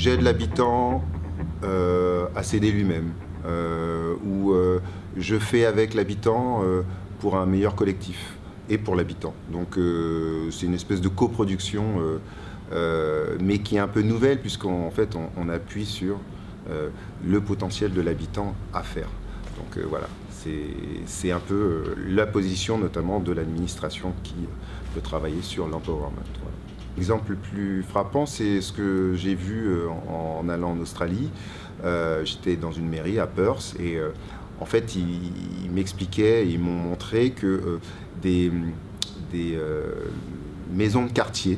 j'aide l'habitant à s'aider lui-même, ou je fais avec l'habitant pour un meilleur collectif et pour l'habitant. Donc c'est une espèce de coproduction, mais qui est un peu nouvelle, puisqu'en fait on appuie sur le potentiel de l'habitant à faire. Donc voilà, c'est un peu la position notamment de l'administration qui peut travailler sur l'empowerment. Voilà. L'exemple le plus frappant, c'est ce que j'ai vu en allant en Australie. J'étais dans une mairie à Perth et en fait, ils m'expliquaient, ils m'ont montré que des maisons de quartier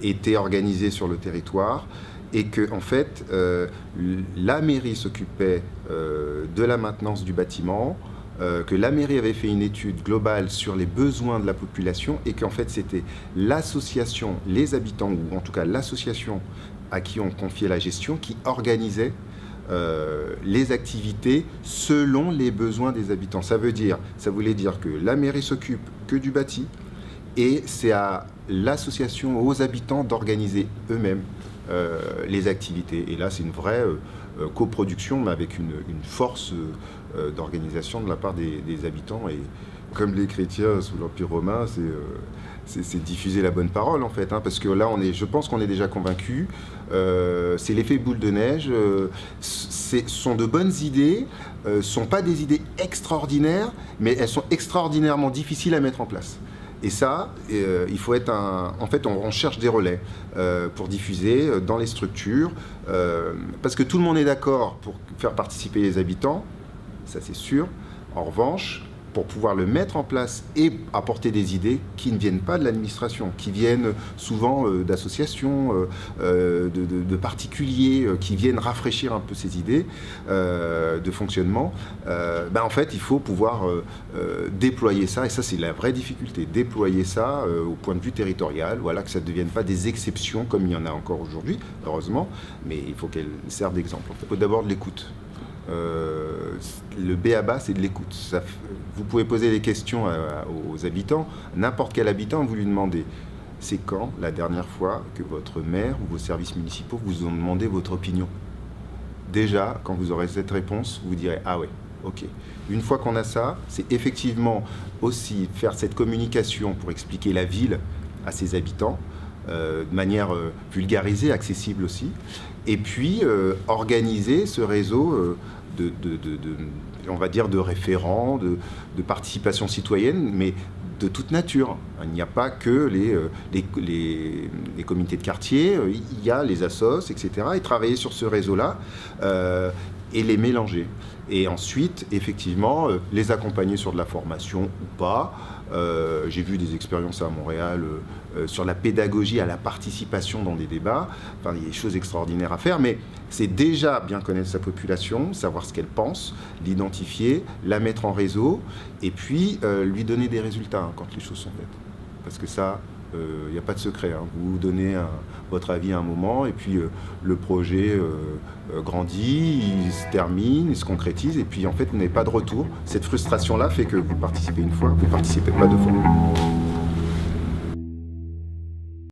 étaient organisées sur le territoire et que en fait, la mairie s'occupait de la maintenance du bâtiment, que la mairie avait fait une étude globale sur les besoins de la population et qu'en fait c'était l'association, les habitants, ou en tout cas l'association à qui on confiait la gestion, qui organisait les activités selon les besoins des habitants. Ça voulait dire que la mairie s'occupe que du bâti et c'est à l'association, aux habitants d'organiser eux-mêmes les activités. Et là, c'est une vraie coproduction, mais avec une force d'organisation de la part des habitants. Et comme les chrétiens sous l'Empire romain, c'est diffuser la bonne parole, en fait, hein, parce que là, je pense qu'on est déjà convaincus. C'est l'effet boule de neige. Sont de bonnes idées, sont pas des idées extraordinaires, mais elles sont extraordinairement difficiles à mettre en place. Et ça, il faut être en fait, on cherche des relais pour diffuser dans les structures, parce que tout le monde est d'accord pour faire participer les habitants, ça c'est sûr. En revanche, pour pouvoir le mettre en place et apporter des idées qui ne viennent pas de l'administration, qui viennent souvent d'associations, de particuliers, qui viennent rafraîchir un peu ces idées de fonctionnement, en fait, il faut pouvoir déployer ça, et ça, c'est la vraie difficulté, déployer ça au point de vue territorial, voilà, que ça ne devienne pas des exceptions, comme il y en a encore aujourd'hui, heureusement, mais il faut qu'elles servent d'exemple. Il faut d'abord de l'écoute. Le b.a.-ba, c'est de l'écoute. Vous pouvez poser des questions aux habitants. N'importe quel habitant, vous lui demandez c'est quand la dernière fois que votre maire ou vos services municipaux vous ont demandé votre opinion. Déjà, quand vous aurez cette réponse, vous direz ah ouais, ok. Une fois qu'on a ça, c'est effectivement aussi faire cette communication pour expliquer la ville à ses habitants de manière vulgarisée, accessible aussi. Et puis organiser ce réseau on va dire de référents, de participation citoyenne, mais de toute nature. Il n'y a pas que les comités de quartier, il y a les assos, etc. Et travailler sur ce réseau-là et les mélanger. Et ensuite, effectivement, les accompagner sur de la formation ou pas. J'ai vu des expériences à Montréal sur la pédagogie à la participation dans des débats. Enfin, il y a des choses extraordinaires à faire, mais c'est déjà bien connaître sa population, savoir ce qu'elle pense, l'identifier, la mettre en réseau, et puis lui donner des résultats hein, quand les choses sont faites. Parce que ça, il n'y a pas de secret. Hein. Vous donnez votre avis à un moment, et puis le projet grandit, il se termine, il se concrétise, et puis en fait, vous n'avez pas de retour. Cette frustration-là fait que vous participez une fois, vous ne participez pas deux fois.